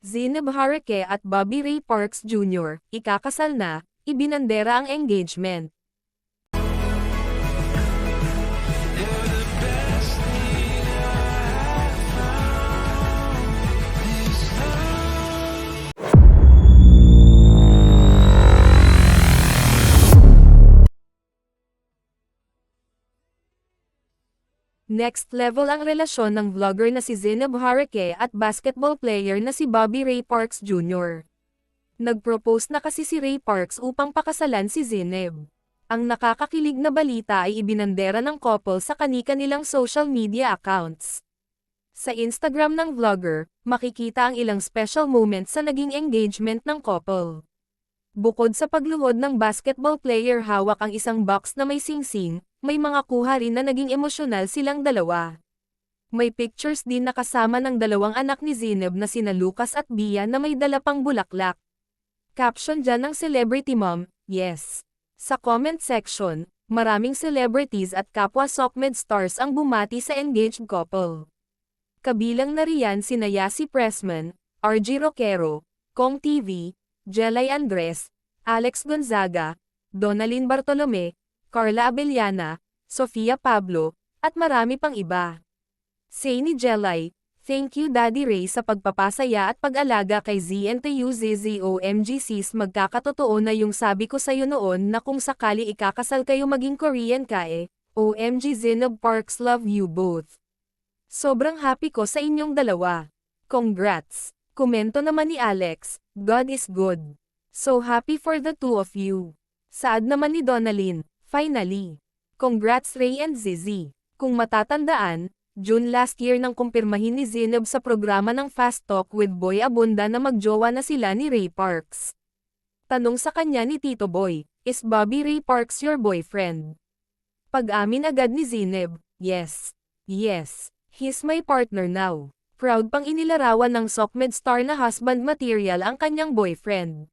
Zineb Harake at Bobby Ray Parks Jr., ikakasal na, ibinandera ang engagement. Next level ang relasyon ng vlogger na si Zineb Harake at basketball player na si Bobby Ray Parks Jr. Nag-propose na kasi si Ray Parks upang pakasalan si Zineb. Ang nakakakilig na balita ay ibinandera ng couple sa kani-kanilang social media accounts. Sa Instagram ng vlogger, makikita ang ilang special moments sa naging engagement ng couple. Bukod sa pagluhod ng basketball player hawak ang isang box na may singsing, may mga kuha rin na naging emosyonal silang dalawa. May pictures din na kasama ng dalawang anak ni Zineb na sina Lucas at Bia na may dala pang bulaklak. Caption dyan ng celebrity mom, yes. Sa comment section, maraming celebrities at kapwa SOCMED stars ang bumati sa engaged couple. Kabilang na riyan sina Yasi Pressman, RG Roquero, Kong TV, Jelay Andres, Alex Gonzaga, Donalyn Bartolome, Carla Abellana, Sofia Pablo, at marami pang iba. Say ni Jelay, "Thank you Daddy Ray sa pagpapasaya at pag-alaga kay ZNTU ZZOMGCs magkakatotoo na yung sabi ko sa'yo noon na kung sakali ikakasal kayo maging Korean ka OMG Zineb Parks love you both. Sobrang happy ko sa inyong dalawa. Congrats." Komento naman ni Alex, "God is good. So happy for the two of you." Saad naman ni Donalyn, "Finally. Congrats Ray and Zizzy." Kung matatandaan, June last year nang kumpirmahin ni Zineb sa programa ng Fast Talk with Boy Abunda na magjowa na sila ni Ray Parks. Tanong sa kanya ni Tito Boy, "Is Bobby Ray Parks your boyfriend?" Pag-amin agad ni Zineb, "Yes. Yes. He's my partner now." Proud pang inilarawan ng SOCMED star na husband material ang kanyang boyfriend.